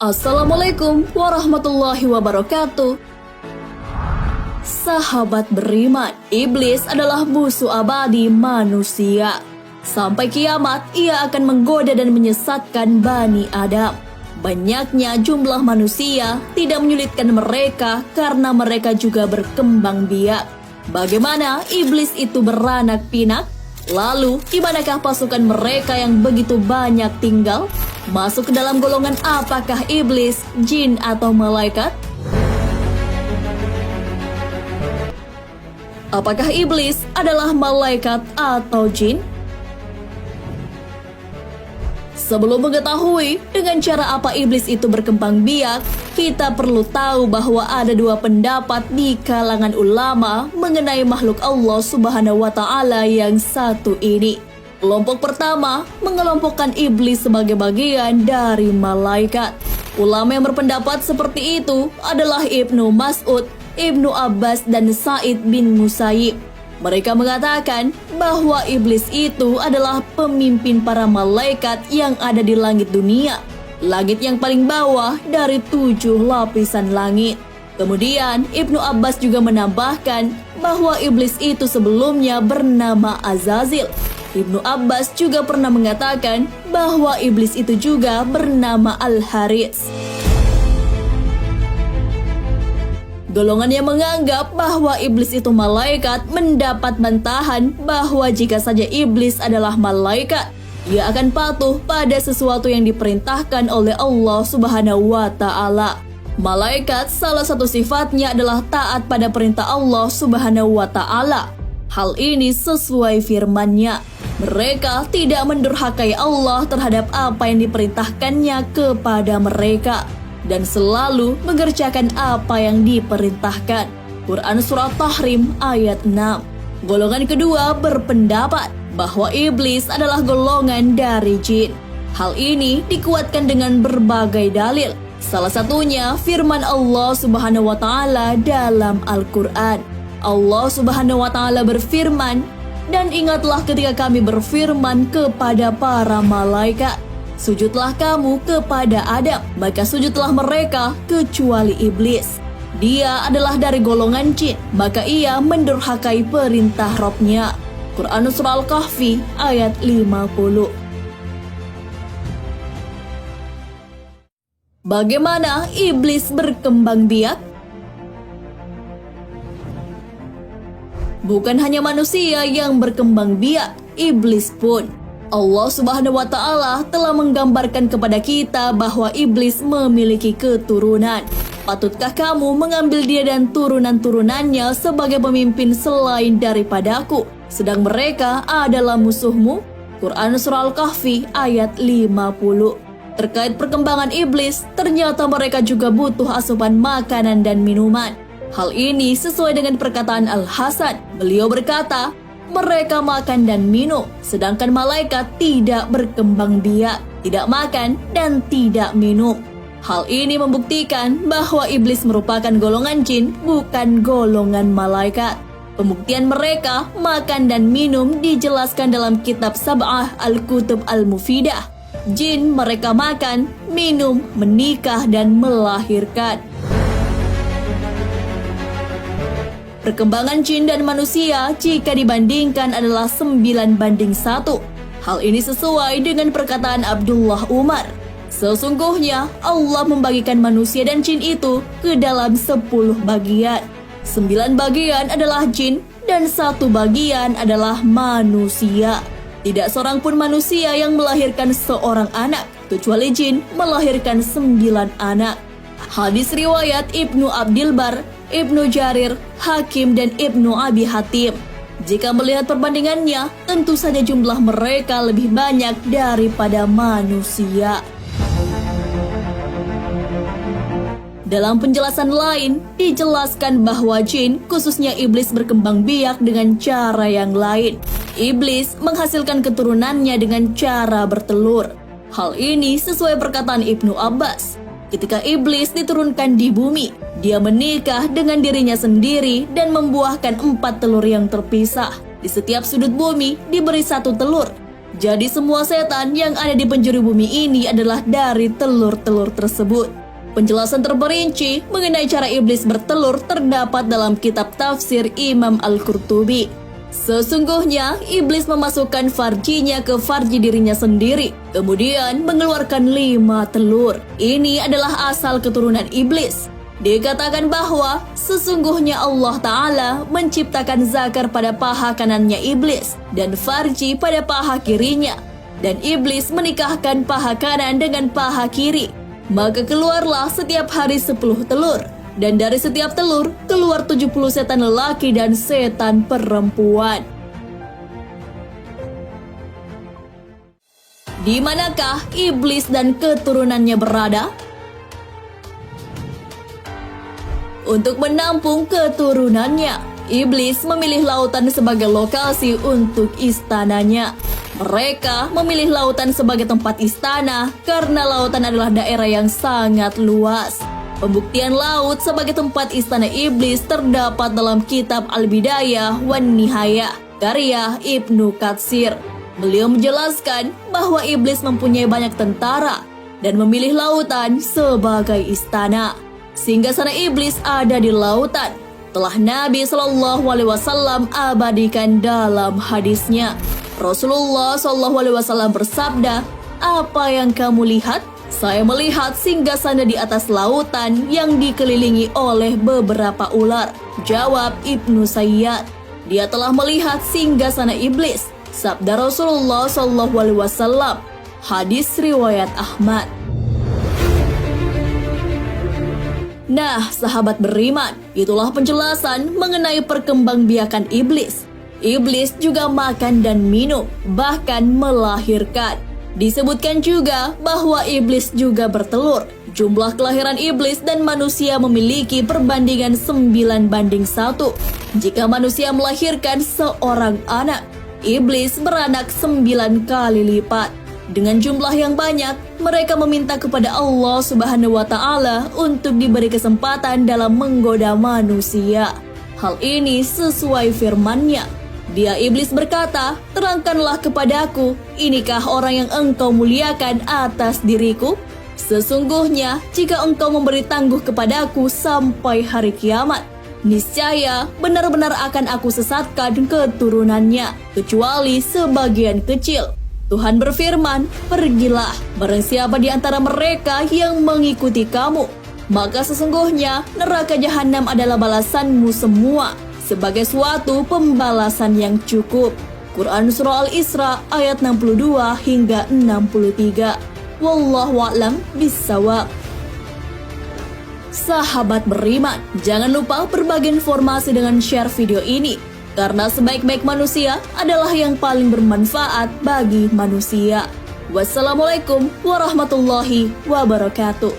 Assalamualaikum warahmatullahi wabarakatuh. Sahabat beriman, iblis adalah musuh abadi manusia. Sampai kiamat, ia akan menggoda dan menyesatkan Bani Adam. Banyaknya jumlah manusia tidak menyulitkan mereka karena mereka juga berkembang biak. Bagaimana iblis itu beranak pinak? Lalu, di manakah pasukan mereka yang begitu banyak tinggal? Masuk ke dalam golongan apakah iblis, jin, atau malaikat? Apakah iblis adalah malaikat atau jin? Sebelum mengetahui dengan cara apa iblis itu berkembang biak, kita perlu tahu bahwa ada dua pendapat di kalangan ulama mengenai makhluk Allah Subhanahu wa Ta'ala yang satu ini. Kelompok pertama mengelompokkan iblis sebagai bagian dari malaikat. Ulama yang berpendapat seperti itu adalah Ibnu Mas'ud, Ibnu Abbas, dan Sa'id bin Musayyib. Mereka mengatakan bahwa iblis itu adalah pemimpin para malaikat yang ada di langit dunia, langit yang paling bawah dari 7 lapisan langit. Kemudian Ibnu Abbas juga menambahkan bahwa iblis itu sebelumnya bernama Azazil. Ibnu Abbas juga pernah mengatakan bahwa iblis itu juga bernama Al-Haris. Golongan yang menganggap bahwa iblis itu malaikat mendapat bantahan bahwa jika saja iblis adalah malaikat, ia akan patuh pada sesuatu yang diperintahkan oleh Allah Subhanahu wa Ta'ala. Malaikat salah satu sifatnya adalah taat pada perintah Allah Subhanahu wa Ta'ala. Hal ini sesuai firman-Nya. Mereka tidak mendurhakai Allah terhadap apa yang diperintahkannya kepada mereka dan selalu mengerjakan apa yang diperintahkan. Quran Surah Tahrim ayat 6. Golongan kedua berpendapat bahwa iblis adalah golongan dari jin. Hal ini dikuatkan dengan berbagai dalil. Salah satunya firman Allah Subhanahu wa Ta'ala dalam Al-Quran. Allah Subhanahu wa Ta'ala berfirman, "Dan ingatlah ketika kami berfirman kepada para malaikat, sujudlah kamu kepada Adam, maka sujudlah mereka kecuali iblis. Dia adalah dari golongan jin, maka ia mendurhakai perintah Rabb-Nya." Quran Surah Al-Kahfi ayat 50. Bagaimana iblis berkembang biak? Bukan hanya manusia yang berkembang biak, iblis pun. Allah Subhanahu wa Ta'ala telah menggambarkan kepada kita bahwa iblis memiliki keturunan. Patutkah kamu mengambil dia dan turunan-turunannya sebagai pemimpin selain daripadaku, sedang mereka adalah musuhmu? Quran Surah Al-Kahfi ayat 50. Terkait perkembangan iblis, ternyata mereka juga butuh asupan makanan dan minuman. Hal ini sesuai dengan perkataan Al-Hasan. Beliau berkata, mereka makan dan minum, sedangkan malaikat tidak berkembang biak, tidak makan dan tidak minum. Hal ini membuktikan bahwa iblis merupakan golongan jin, bukan golongan malaikat. Pembuktian mereka makan dan minum dijelaskan dalam kitab Sab'ah Al-Kutub Al-Mufidah. Jin mereka makan, minum, menikah, dan melahirkan. Perkembangan jin dan manusia jika dibandingkan adalah 9:1. Hal ini sesuai dengan perkataan Abdullah Umar. Sesungguhnya Allah membagikan manusia dan jin itu ke dalam 10 bagian. 9 bagian adalah jin dan 1 bagian adalah manusia. Tidak seorang pun manusia yang melahirkan seorang anak, kecuali jin melahirkan 9 anak. Hadis riwayat Ibnu Abdil Bar, Ibnu Jarir, Hakim, dan Ibnu Abi Hatim. Jika melihat perbandingannya, tentu saja jumlah mereka lebih banyak daripada manusia. Dalam penjelasan lain, dijelaskan bahwa jin, khususnya iblis, berkembang biak dengan cara yang lain. Iblis menghasilkan keturunannya dengan cara bertelur. Hal ini sesuai perkataan Ibnu Abbas. Ketika iblis diturunkan di bumi, dia menikah dengan dirinya sendiri dan membuahkan 4 telur yang terpisah. Di setiap sudut bumi diberi 1 telur. Jadi semua setan yang ada di penjuru bumi ini adalah dari telur-telur tersebut. Penjelasan terperinci mengenai cara iblis bertelur terdapat dalam kitab tafsir Imam Al-Qurtubi. Sesungguhnya iblis memasukkan farjinya ke farji dirinya sendiri, kemudian mengeluarkan 5 telur. Ini adalah asal keturunan iblis. Dikatakan bahwa sesungguhnya Allah Ta'ala menciptakan zakar pada paha kanannya iblis dan farji pada paha kirinya. Dan iblis menikahkan paha kanan dengan paha kiri. Maka keluarlah setiap hari 10 telur. Dan dari setiap telur keluar 70 setan lelaki dan setan perempuan. Di manakah iblis dan keturunannya berada? Untuk menampung keturunannya, iblis memilih lautan sebagai lokasi untuk istananya. Mereka memilih lautan sebagai tempat istana karena lautan adalah daerah yang sangat luas. Pembuktian laut sebagai tempat istana iblis terdapat dalam kitab Al-Bidayah wan Nihayah, karya Ibnu Katsir. Beliau menjelaskan bahwa iblis mempunyai banyak tentara dan memilih lautan sebagai istana. Sehingga sana iblis ada di lautan. Telah Nabi SAW abadikan dalam hadisnya. Rasulullah SAW bersabda, "Apa yang kamu lihat? Saya melihat singgasana di atas lautan yang dikelilingi oleh beberapa ular." Jawab Ibnu Sayyad, "Dia telah melihat singgasana iblis." Sabda Rasulullah SAW. Hadis riwayat Ahmad. Nah, sahabat beriman, itulah penjelasan mengenai perkembangbiakan iblis. Iblis juga makan dan minum, bahkan melahirkan. Disebutkan juga bahwa iblis juga bertelur. Jumlah kelahiran iblis dan manusia memiliki perbandingan 9:1. Jika manusia melahirkan seorang anak, iblis beranak 9 kali lipat. Dengan jumlah yang banyak, mereka meminta kepada Allah Subhanahu wa Ta'ala untuk diberi kesempatan dalam menggoda manusia. Hal ini sesuai firman-Nya. Dia iblis berkata, "Terangkanlah kepadaku, inikah orang yang engkau muliakan atas diriku? Sesungguhnya jika engkau memberi tangguh kepadaku sampai hari kiamat, niscaya benar-benar akan aku sesatkan keturunannya, kecuali sebagian kecil." Tuhan berfirman, "Pergilah, barang siapa di antara mereka yang mengikuti kamu, maka sesungguhnya neraka jahanam adalah balasanmu semua, sebagai suatu pembalasan yang cukup." Quran Surah Al-Isra ayat 62 hingga 63. Wallahu a'lam bissawab. Sahabat beriman, jangan lupa berbagi informasi dengan share video ini. Karena sebaik-baik manusia adalah yang paling bermanfaat bagi manusia. Wassalamualaikum warahmatullahi wabarakatuh.